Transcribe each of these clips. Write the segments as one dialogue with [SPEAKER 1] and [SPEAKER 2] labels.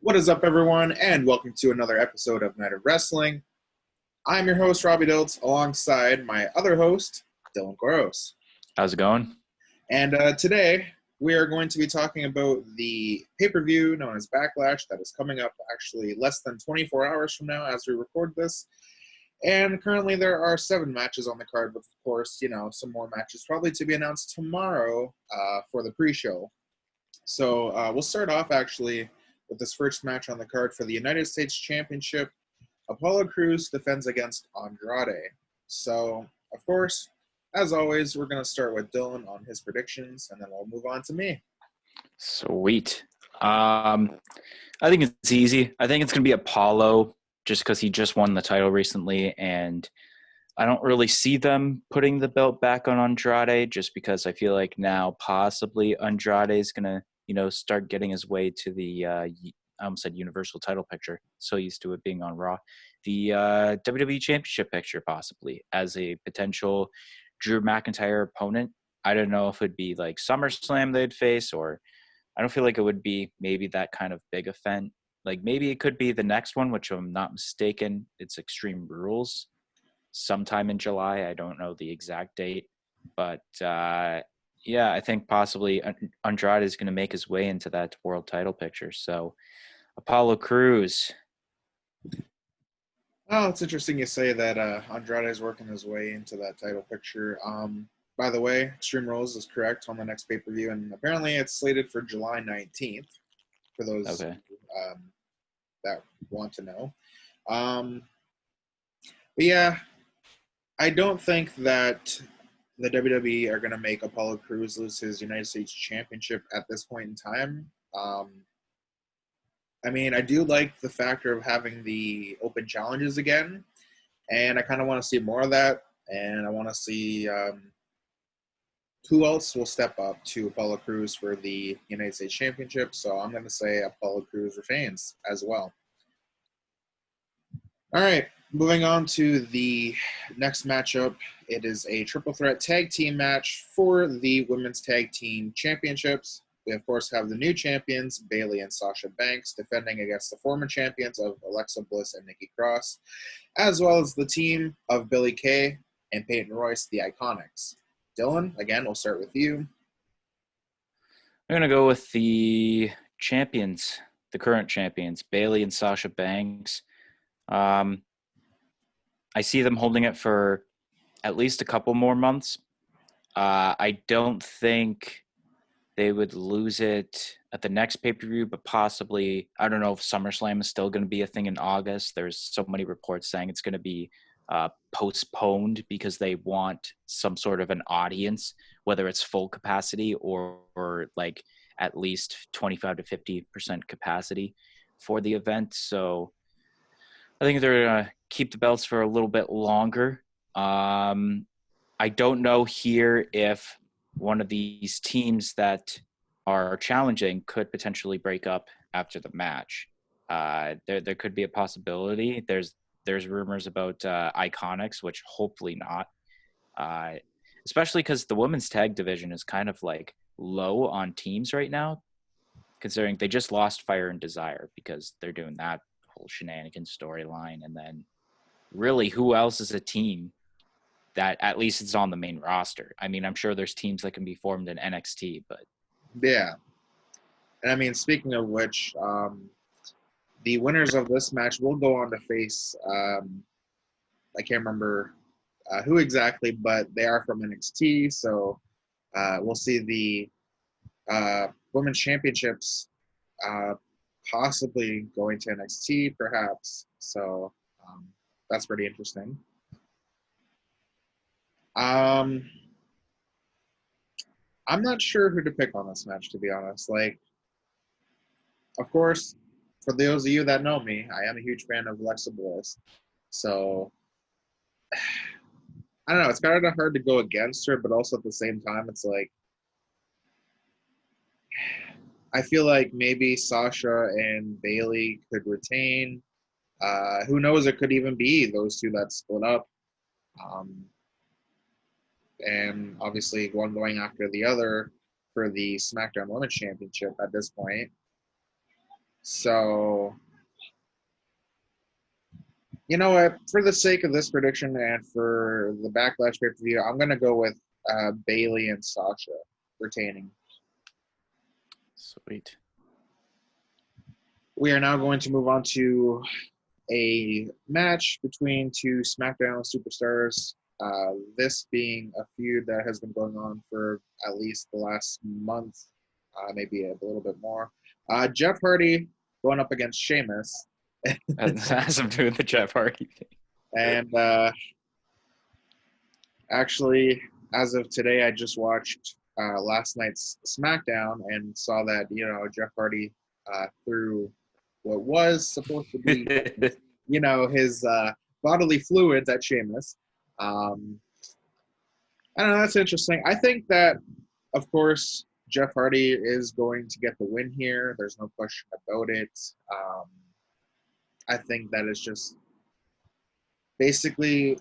[SPEAKER 1] What is up, everyone, and welcome to another episode of Night of Wrestling. I'm your host, Robbie Diltz, alongside my other host, Dylan Koros.
[SPEAKER 2] How's it going?
[SPEAKER 1] And today, we are going to be talking about the pay-per-view known as Backlash that is coming up actually less than 24 hours from now as we record this. And currently, there are 7 matches on the card, but of course, some more matches probably to be announced tomorrow for the pre-show. So we'll start off, actually, with this first match on the card for the United States Championship. Apollo Crews defends against Andrade. So, of course, as always, we're going to start with Dylan on his predictions, and then we'll move on to me.
[SPEAKER 2] Sweet. I think it's easy. I think it's going to be Apollo just because he just won the title recently, and I don't really see them putting the belt back on Andrade just because I feel like now possibly Andrade is going to start getting his way to the, I almost said Universal title picture, so used to it being on Raw, the WWE Championship picture possibly as a potential Drew McIntyre opponent. I don't know if it'd be like SummerSlam they'd face, or I don't feel like it would be maybe that kind of big event. Like maybe it could be the next one, which if I'm not mistaken, it's Extreme Rules sometime in July. I don't know the exact date, but yeah, I think possibly Andrade is going to make his way into that world title picture. So Apollo Crews.
[SPEAKER 1] Oh, it's interesting you say that Andrade is working his way into that title picture. By the way, Extreme Rules is correct on the next pay-per-view, and apparently it's slated for July 19th for those that want to know. But yeah, I don't think that the WWE are going to make Apollo Crews lose his United States Championship at this point in time. I mean, I do like the factor of having the open challenges again, and I kind of want to see more of that, and I want to see who else will step up to Apollo Crews for the United States Championship. So I'm going to say Apollo Crews retains as well. All right, moving on to the next matchup. It is a triple threat tag team match for the Women's Tag Team Championships. We, of course, have the new champions, Bayley and Sasha Banks, defending against the former champions of Alexa Bliss and Nikki Cross, as well as the team of Billie Kay and Peyton Royce, the Iconics. Dylan, again, we'll start with you.
[SPEAKER 2] I'm going to go with the champions, the current champions, Bayley and Sasha Banks. I see them holding it for at least a couple more months. I don't think they would lose it at the next pay-per-view, but possibly, I don't know if SummerSlam is still going to be a thing in August. There's so many reports saying it's going to be postponed because they want some sort of an audience, whether it's full capacity or like at least 25 to 50% capacity for the event. So I think they're going to keep the belts for a little bit longer. I don't know here if one of these teams that are challenging could potentially break up after the match. There could be a possibility. There's rumors about Iconics, which hopefully not. Especially because the women's tag division is kind of like low on teams right now, considering they just lost Fire and Desire because they're doing that whole shenanigans storyline. And then really, who else is a team that at least it's on the main roster? I mean, I'm sure there's teams that can be formed in NXT, but
[SPEAKER 1] yeah. And I mean, speaking of which, the winners of this match will go on to face, I can't remember who exactly, but they are from NXT. So we'll see the Women's Championships possibly going to NXT, perhaps. So that's pretty interesting. I'm not sure who to pick on this match, to be honest. Like, of course, for those of you that know me, I am a huge fan of Alexa Bliss. So, I don't know. It's kind of hard to go against her, but also at the same time, it's like, I feel like maybe Sasha and Bayley could retain. Who knows? It could even be those two that split up. And obviously one going after the other for the SmackDown Women's Championship at this point. So, you know what? For the sake of this prediction and for the Backlash pay-per-view, I'm going to go with Bailey and Sasha retaining.
[SPEAKER 2] Sweet.
[SPEAKER 1] We are now going to move on to a match between two SmackDown superstars. This being a feud that has been going on for at least the last month, maybe a little bit more. Jeff Hardy going up against Sheamus.
[SPEAKER 2] That has something to do with the Jeff Hardy thing.
[SPEAKER 1] And actually, as of today, I just watched last night's SmackDown and saw that, Jeff Hardy threw what was supposed to be, his bodily fluids at Sheamus. I don't know, that's interesting. I think that, of course, Jeff Hardy is going to get the win here. There's no question about it. I think that it's just basically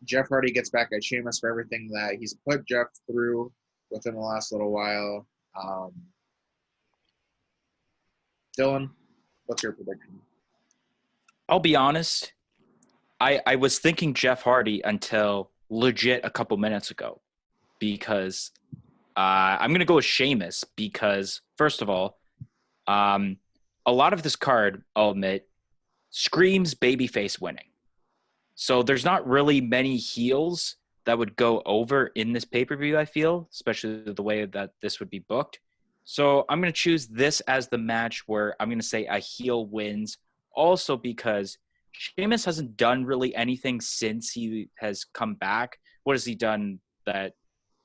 [SPEAKER 1] Jeff Hardy gets back at Sheamus for everything that he's put Jeff through within the last little while. Dylan, what's your prediction?
[SPEAKER 2] I'll be honest. I was thinking Jeff Hardy until legit a couple minutes ago because I'm going to go with Sheamus because, first of all, a lot of this card, I'll admit, screams babyface winning. So there's not really many heels that would go over in this pay-per-view, I feel, especially the way that this would be booked. So I'm going to choose this as the match where I'm going to say a heel wins, also because Sheamus hasn't done really anything since he has come back. What has he done that,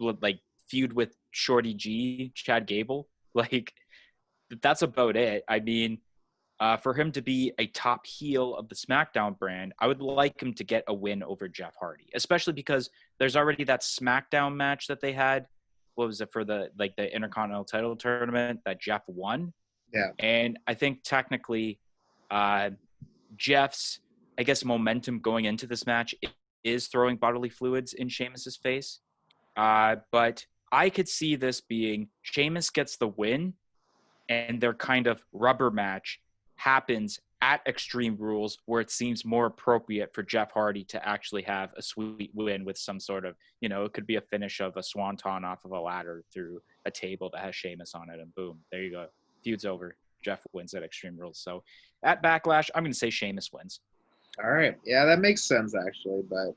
[SPEAKER 2] like, feud with Shorty G, Chad Gable? Like, that's about it. I mean, for him to be a top heel of the SmackDown brand, I would like him to get a win over Jeff Hardy, especially because there's already that SmackDown match that they had. What was it for the Intercontinental title tournament that Jeff won?
[SPEAKER 1] Yeah.
[SPEAKER 2] And I think technically Jeff's, I guess, momentum going into this match is throwing bodily fluids in Sheamus's face. But I could see this being Sheamus gets the win and their kind of rubber match happens at Extreme Rules where it seems more appropriate for Jeff Hardy to actually have a sweet win with some sort of, it could be a finish of a swanton off of a ladder through a table that has Sheamus on it, and boom, there you go. Feud's over. Jeff wins at Extreme Rules. So at Backlash, I'm going to say Sheamus wins.
[SPEAKER 1] All right. Yeah, that makes sense, actually, but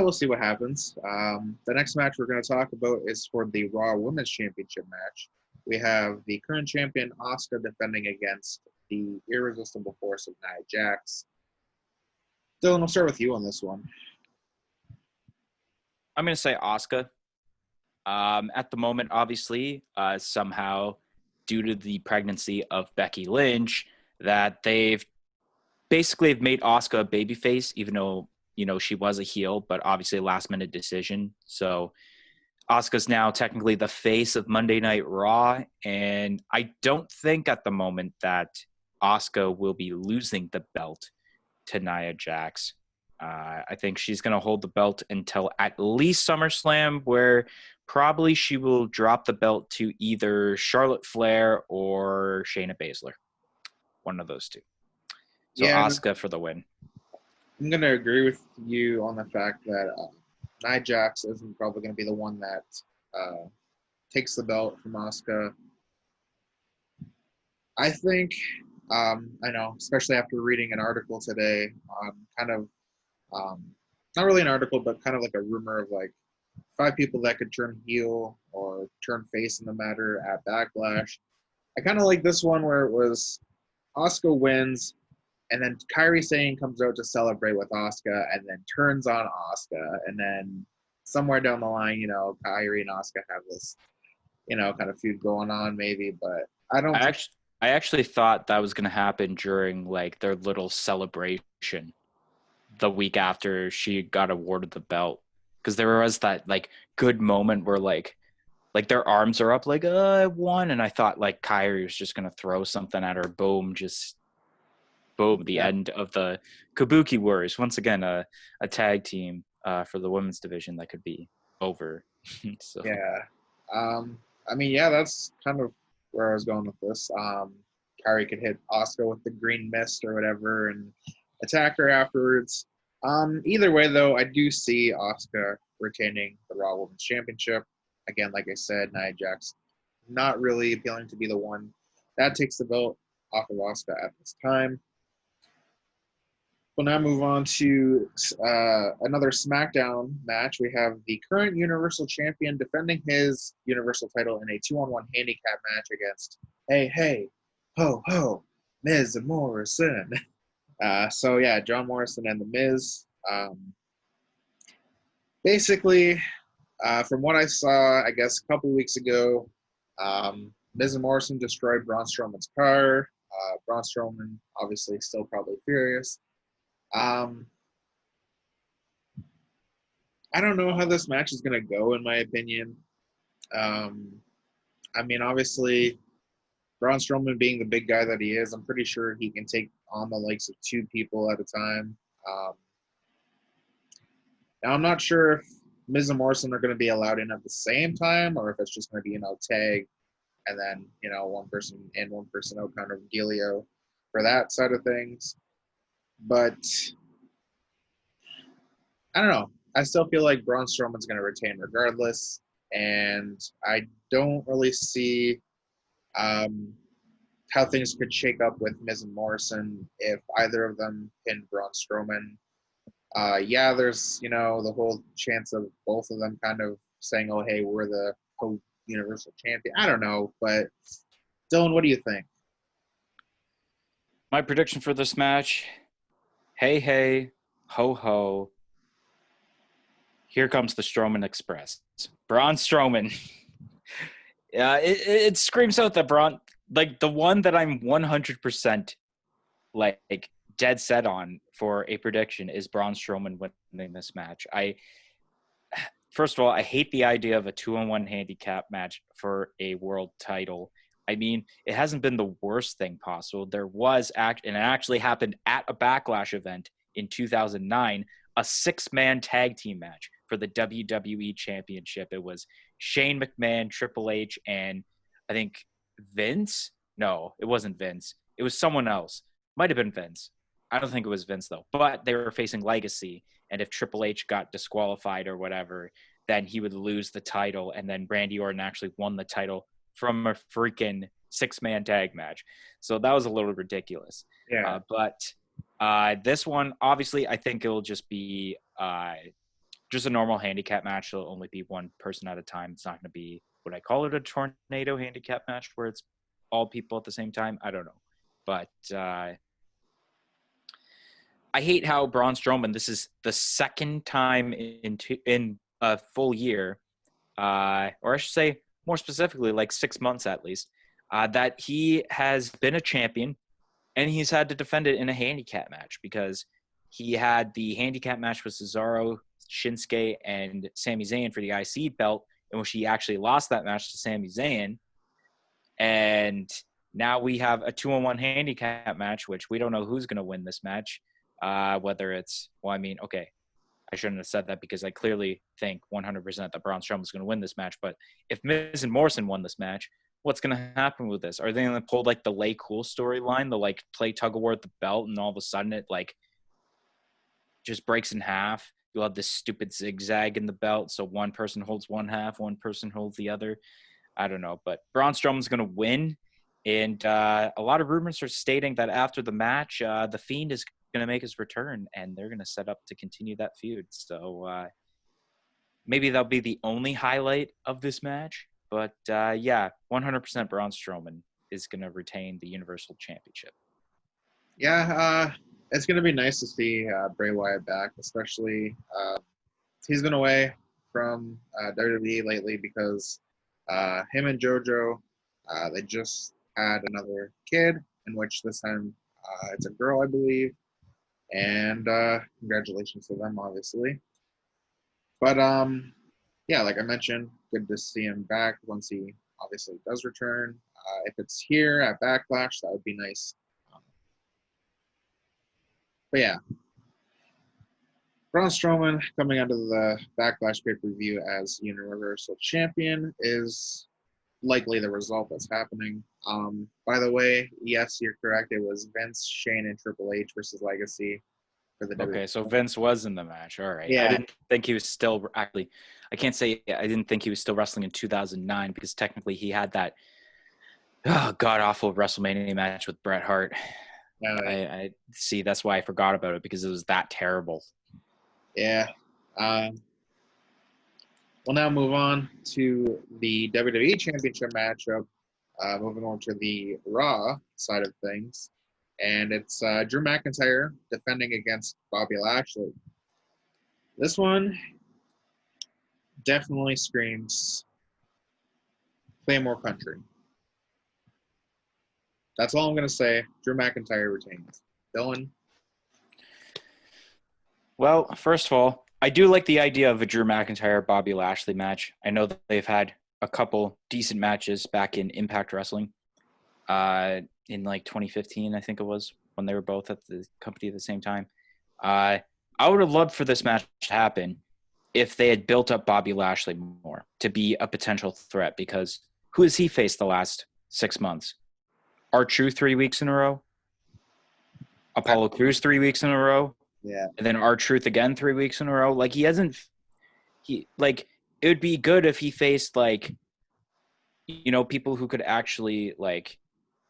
[SPEAKER 1] we'll see what happens. The next match we're going to talk about is for the Raw Women's Championship match. We have the current champion, Asuka, defending against the irresistible force of Nia Jax. Dylan, we'll start with you on this one.
[SPEAKER 2] I'm going to say Asuka. At the moment, obviously, somehow, due to the pregnancy of Becky Lynch, that they've basically made Asuka a babyface, even though, she was a heel, but obviously a last-minute decision. So Asuka's now technically the face of Monday Night Raw, and I don't think at the moment that Asuka will be losing the belt to Nia Jax. I think she's going to hold the belt until at least SummerSlam, where probably she will drop the belt to either Charlotte Flair or Shayna Baszler. One of those two. So yeah, Asuka for the win.
[SPEAKER 1] I'm going to agree with you on the fact that Nia Jax isn't probably going to be the one that takes the belt from Asuka. I think, I know, especially after reading an article today on not really an article, but kind of like a rumor of like 5 people that could turn heel or turn face in the matter at Backlash. I kind of like this one where it was Asuka wins, and then Kairi Sane comes out to celebrate with Asuka and then turns on Asuka. And then somewhere down the line, Kairi and Asuka have this, kind of feud going on maybe. But
[SPEAKER 2] I actually thought that was going to happen during like their little celebration the week after she got awarded the belt. Because there was that like good moment where like their arms are up like, I won. And I thought like Kairi was just going to throw something at her. Boom, the end of the Kabuki Warriors. Once again, a tag team for the women's division that could be over. So.
[SPEAKER 1] Yeah. I mean, yeah, that's kind of where I was going with this. how he could hit Asuka with the green mist or whatever and attack her afterwards. Either way, though, I do see Asuka retaining the Raw Women's Championship. Again, like I said, Nia Jax not really appealing to be the one that takes the belt off of Asuka at this time. We'll now move on to another SmackDown match. We have the current Universal Champion defending his Universal title in a 2-on-1 handicap match against Hey, Ho, Ho, Miz and Morrison. So, yeah, John Morrison and The Miz. Basically, from what I saw, I guess, a couple weeks ago, Miz and Morrison destroyed Braun Strowman's car. Braun Strowman, obviously, still probably furious. I don't know how this match is going to go, in my opinion. I mean, obviously, Braun Strowman being the big guy that he is, I'm pretty sure he can take on the likes of two people at a time. Now, I'm not sure if Miz and Morrison are going to be allowed in at the same time or if it's just going to be, tag and then, one person in, one person out kind of dealio for that side of things. But I don't know. I still feel like Braun Strowman's going to retain regardless, and I don't really see how things could shake up with Miz and Morrison if either of them pinned Braun Strowman. Yeah, there's, the whole chance of both of them kind of saying, oh, hey, we're the co-universal champion. I don't know, but Dylan, what do you think?
[SPEAKER 2] My prediction for this match, hey, ho, ho. Here comes the Strowman Express. Braun Strowman. It screams out that Braun, like the one that I'm 100% like dead set on for a prediction is Braun Strowman winning this match. First of all, I hate the idea of a 2-on-1 handicap match for a world title. I mean, it hasn't been the worst thing possible. There was and it actually happened at a Backlash event in 2009, a 6-man tag team match for the WWE Championship. It was Shane McMahon, Triple H, and I think Vince. No, it wasn't Vince. It was someone else. Might have been Vince. I don't think it was Vince, though. But they were facing Legacy, and if Triple H got disqualified or whatever, then he would lose the title, and then Randy Orton actually won the title from a freaking 6-man tag match. So that was a little ridiculous.
[SPEAKER 1] Yeah.
[SPEAKER 2] But this one, obviously, I think it'll just be just a normal handicap match. It'll only be one person at a time. It's not going to be, would I call it a tornado handicap match where it's all people at the same time? I don't know. But I hate how Braun Strowman, this is the second time in a full year, or I should say more specifically, like 6 months at least, that he has been a champion and he's had to defend it in a handicap match because he had the handicap match with Cesaro, Shinsuke, and Sami Zayn for the IC belt, in which he actually lost that match to Sami Zayn. And now we have a 2-on-1 handicap match, which we don't know who's going to win this match. Whether it's, okay, I shouldn't have said that because I clearly think 100% that Braun Strowman is going to win this match. But if Miz and Morrison won this match, what's going to happen with this? Are they going to pull like the Lay Cool storyline, the play tug of war at the belt, and all of a sudden it just breaks in half? You'll have this stupid zigzag in the belt, so one person holds one half, one person holds the other. I don't know, but Braun Strowman's going to win. And a lot of rumors are stating that after the match, The Fiend is going to make his return, and they're going to set up to continue that feud. So maybe that'll be the only highlight of this match. But, 100% Braun Strowman is going to retain the Universal Championship.
[SPEAKER 1] Yeah, it's going to be nice to see Bray Wyatt back, especially he's been away from WWE lately because him and JoJo, they just had another kid, in which this time it's a girl, I believe. And congratulations to them, obviously. But, like I mentioned, good to see him back once he obviously does return. If it's here at Backlash, that would be nice. But yeah, Braun Strowman coming out of the Backlash pay-per-view as Universal Champion is, likely the result that's happening. By the way, yes, you're correct. It was Vince, Shane, and Triple H versus Legacy for the WWE.
[SPEAKER 2] Okay, so Vince was in the match. All right. I
[SPEAKER 1] Yeah,
[SPEAKER 2] didn't think he was still actually. I can't say I didn't think he was still wrestling in 2009 because technically he had that god awful WrestleMania match with Bret Hart. I see. That's why I forgot about it because it was that terrible.
[SPEAKER 1] yeah. We'll now move on to the WWE Championship matchup. Moving on to the Raw side of things. And it's Drew McIntyre defending against Bobby Lashley. This one definitely screams Claymore Country. That's all I'm going to say. Drew McIntyre retains. Dylan?
[SPEAKER 2] Well, first of all, I do like the idea of a Drew McIntyre-Bobby Lashley match. I know that they've had a couple decent matches back in Impact Wrestling in like 2015, I think it was, when they were both at the company at the same time. I would have loved for this match to happen if they had built up Bobby Lashley more to be a potential threat, because who has he faced the last 6 months? R-Truth 3 weeks in a row? Apollo Crews 3 weeks in a row?
[SPEAKER 1] Yeah.
[SPEAKER 2] And then R-Truth again 3 weeks in a row? Like, it would be good if he faced, like, people who could actually, like,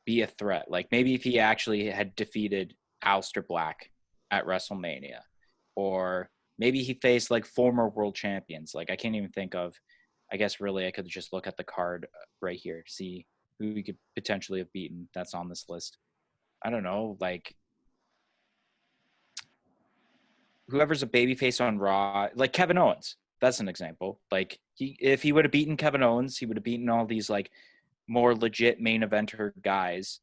[SPEAKER 2] be a threat. Like, maybe if he actually had defeated Aleister Black at WrestleMania, or maybe he faced like former world champions. Like, I can't even think of, I guess really I could just look at the card right here, see who he could potentially have beaten that's on this list. I don't know, like whoever's a babyface on Raw, like Kevin Owens. That's an example. Like if he would have beaten Kevin Owens, he would have beaten all these like more legit main eventer guys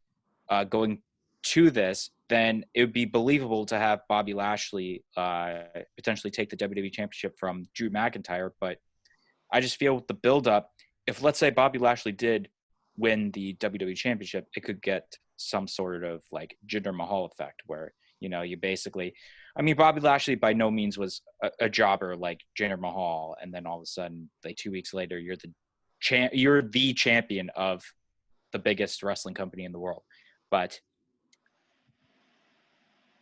[SPEAKER 2] going to this, then it would be believable to have Bobby Lashley potentially take the WWE Championship from Drew McIntyre. But I just feel with the build-up, if let's say Bobby Lashley did win the WWE Championship, it could get some sort of like Jinder Mahal effect where, you basically, I mean, Bobby Lashley by no means was a jobber like Jinder Mahal. And then all of a sudden, like 2 weeks later, you're the champion of the biggest wrestling company in the world. But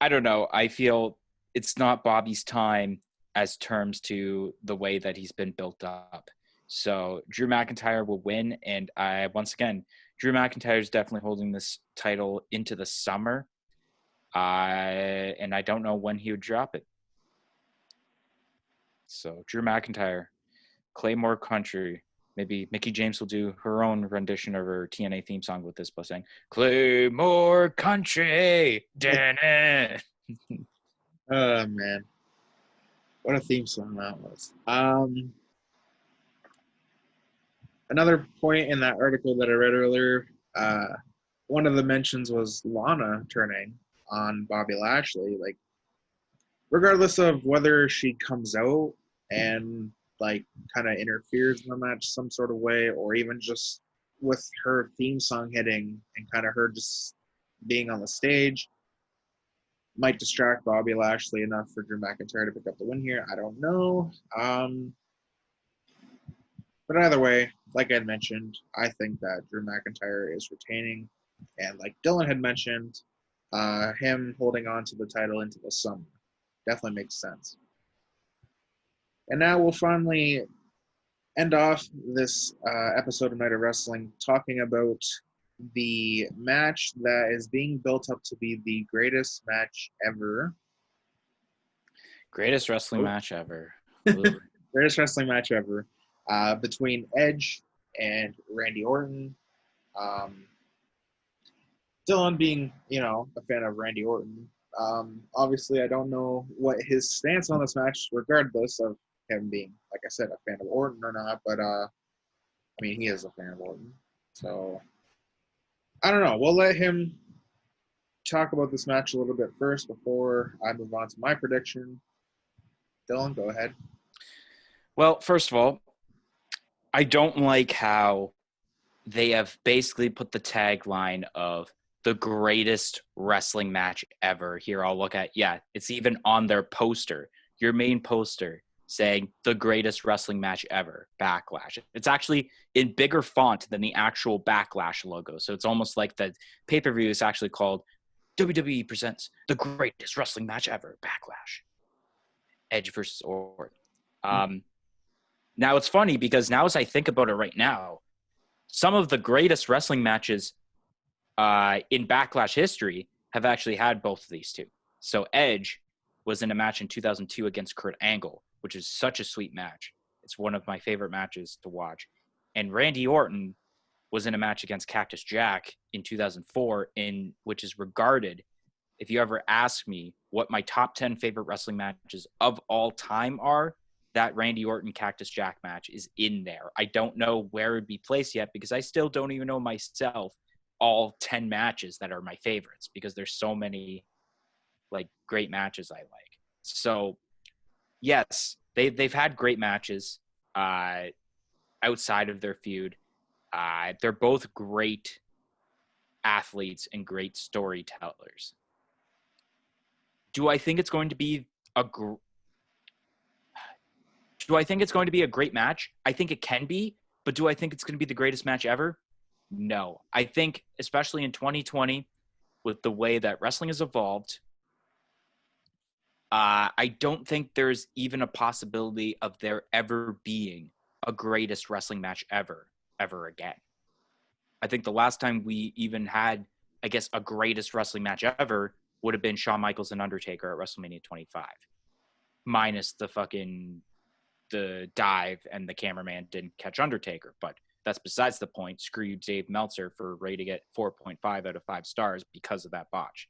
[SPEAKER 2] I don't know. I feel it's not Bobby's time as terms to the way that he's been built up. So Drew McIntyre will win. And once again, Drew McIntyre is definitely holding this title into the summer. And I don't know when he would drop it. So Drew McIntyre, Claymore Country. Maybe Mickie James will do her own rendition of her TNA theme song with this by saying, Claymore Country.
[SPEAKER 1] Oh, man. What a theme song that was. Another point in that article that I read earlier, one of the mentions was Lana turning on Bobby Lashley. Like, regardless of whether she comes out and like kind of interferes in the match some sort of way, or even just with her theme song hitting and kind of her just being on the stage, might distract Bobby Lashley enough for Drew McIntyre to pick up the win here. I don't know. But either way, like I had mentioned, I think that Drew McIntyre is retaining. And like Dylan had mentioned, him holding on to the title into the summer definitely makes sense. And now we'll finally end off this episode of Night of Wrestling talking about the match that is being built up to be the greatest match ever.
[SPEAKER 2] Greatest wrestling match ever.
[SPEAKER 1] Greatest wrestling match ever between Edge and Randy Orton. Dylan being, a fan of Randy Orton. Obviously, I don't know what his stance on this match, regardless of him being, like I said, a fan of Orton or not. But, he is a fan of Orton. So, I don't know. We'll let him talk about this match a little bit first before I move on to my prediction. Dylan, go ahead.
[SPEAKER 2] Well, first of all, I don't like how they have basically put the tagline of the greatest wrestling match ever. Here, I'll look at, it's even on their poster. Your main poster saying the greatest wrestling match ever, Backlash. It's actually in bigger font than the actual Backlash logo. So it's almost like the pay-per-view is actually called WWE presents the greatest wrestling match ever, Backlash. Edge versus Orton. Now it's funny because now as I think about it right now, some of the greatest wrestling matches in Backlash history have actually had both of these two. So Edge was in a match in 2002 against Kurt Angle, which is such a sweet match. It's one of my favorite matches to watch. And Randy Orton was in a match against Cactus Jack in 2004, which is regarded, if you ever ask me what my top 10 favorite wrestling matches of all time are, that Randy Orton Cactus Jack match is in there. I don't know where it'd be placed yet because I still don't even know myself all 10 matches that are my favorites because there's so many like great matches I like. So yes, they've had great matches outside of their feud. They're both great athletes and great storytellers. Do I think it's going to be a great match? I think it can be, but do I think it's going to be the greatest match ever? No. I think, especially in 2020, with the way that wrestling has evolved, I don't think there's even a possibility of there ever being a greatest wrestling match ever again. I think the last time we even had, I guess, a greatest wrestling match ever would have been Shawn Michaels and Undertaker at WrestleMania 25, minus the dive and the cameraman didn't catch Undertaker. But that's besides the point. Screw you, Dave Meltzer, for rating it 4.5 out of 5 stars because of that botch.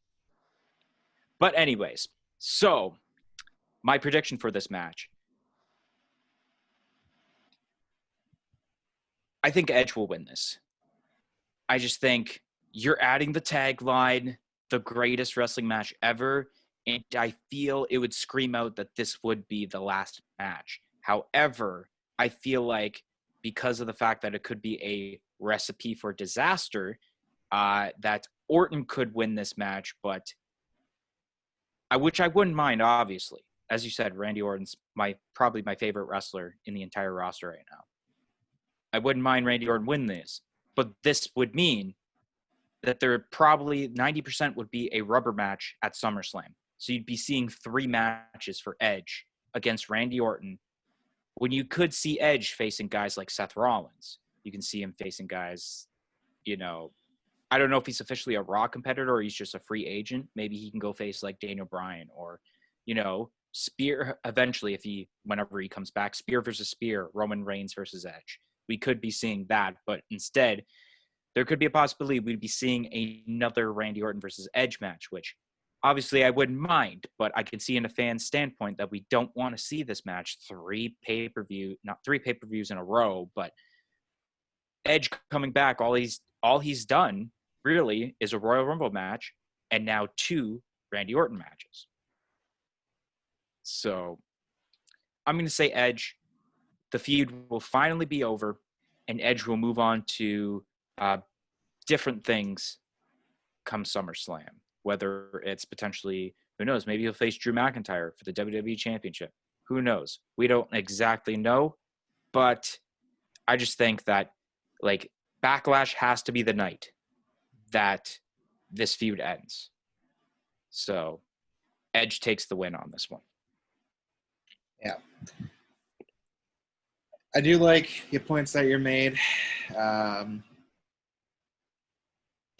[SPEAKER 2] But anyways, so my prediction for this match. I think Edge will win this. I just think you're adding the tagline, the greatest wrestling match ever, and I feel it would scream out that this would be the last match. However, I feel like because of the fact that it could be a recipe for disaster, that Orton could win this match, but which I wouldn't mind, obviously. As you said, Randy Orton's probably my favorite wrestler in the entire roster right now. I wouldn't mind Randy Orton win this, but this would mean that there probably 90% would be a rubber match at SummerSlam. So you'd be seeing 3 matches for Edge against Randy Orton when you could see Edge facing guys like Seth Rollins. You can see him facing guys, I don't know if he's officially a Raw competitor or he's just a free agent. Maybe he can go face like Daniel Bryan or, Spear eventually whenever he comes back, Spear versus Spear, Roman Reigns versus Edge. We could be seeing that, but instead there could be a possibility we'd be seeing another Randy Orton versus Edge match, which obviously I wouldn't mind, but I can see in a fan's standpoint that we don't want to see this match not 3 pay-per-views in a row, but Edge coming back, all he's done really is a Royal Rumble match and now 2 Randy Orton matches. So I'm going to say Edge. The feud will finally be over and Edge will move on to different things come SummerSlam, whether it's potentially, who knows, maybe he'll face Drew McIntyre for the WWE Championship. Who knows? We don't exactly know, but I just think that Backlash has to be the night that this feud ends. So Edge takes the win on this one.
[SPEAKER 1] Yeah. I do like the points that you're made. And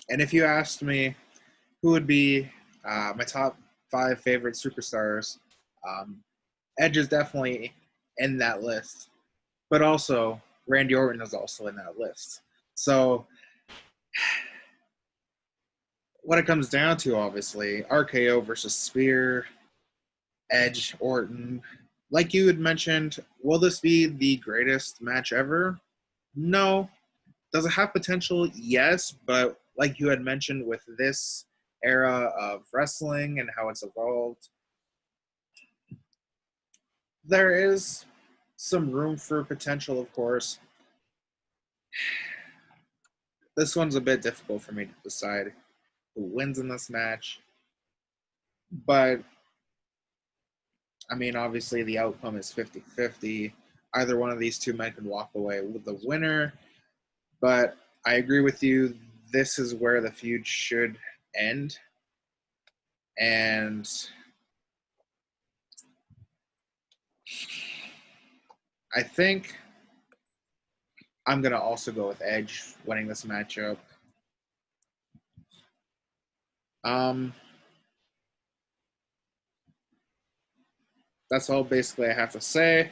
[SPEAKER 1] if you asked me who would be my top 5 favorite superstars, Edge is definitely in that list. But also, Randy Orton is also in that list. So, what it comes down to, obviously, RKO versus Spear, Edge, Orton. Like you had mentioned, will this be the greatest match ever? No. Does it have potential? Yes, but like you had mentioned with this era of wrestling and how it's evolved, there is some room for potential, of course. This one's a bit difficult for me to decide who wins in this match, but I mean, obviously the outcome is 50-50. Either one of these two men could walk away with the winner. But I agree with you. This is where the feud should end. And I think I'm going to also go with Edge winning this matchup. That's all basically I have to say.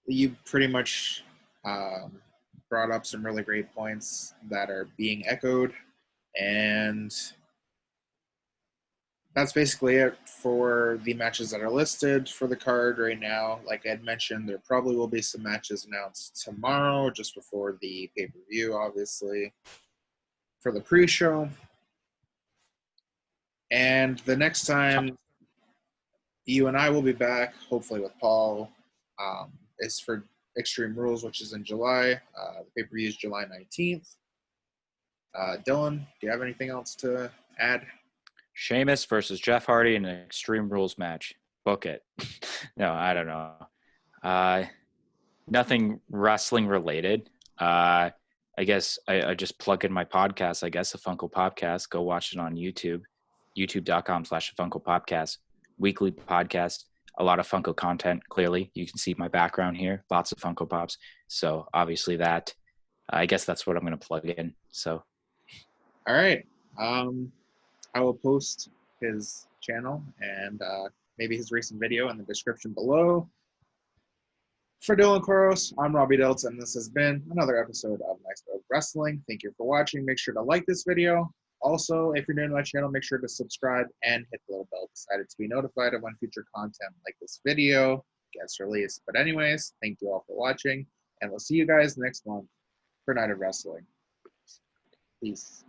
[SPEAKER 1] You pretty much brought up some really great points that are being echoed. And that's basically it for the matches that are listed for the card right now. Like I had mentioned, there probably will be some matches announced tomorrow, just before the pay-per-view, obviously, for the pre-show. And the next time you and I will be back, hopefully with Paul, is for Extreme Rules, which is in July. The pay-per-view is July 19th. Dylan, do you have anything else to add?
[SPEAKER 2] Sheamus versus Jeff Hardy in an Extreme Rules match. Book it. No, I don't know. Nothing wrestling related. I guess I just plug in my podcast, I guess, the Funko Podcast. Go watch it on YouTube, youtube.com/Funko Podcast. Weekly podcast, a lot of Funko content, clearly. You can see my background here, lots of Funko Pops. So obviously that, I guess that's what I'm going to plug in. So.
[SPEAKER 1] All right. I will post his channel and maybe his recent video in the description below. For Dylan Koros, I'm Robbie Delta, and this has been another episode of Nice Dog Wrestling. Thank you for watching. Make sure to like this video. Also, if you're new to my channel, make sure to subscribe and hit the little bell beside it to be notified of when future content like this video gets released. But anyways, thank you all for watching, and we'll see you guys next month for Night of Wrestling. Peace.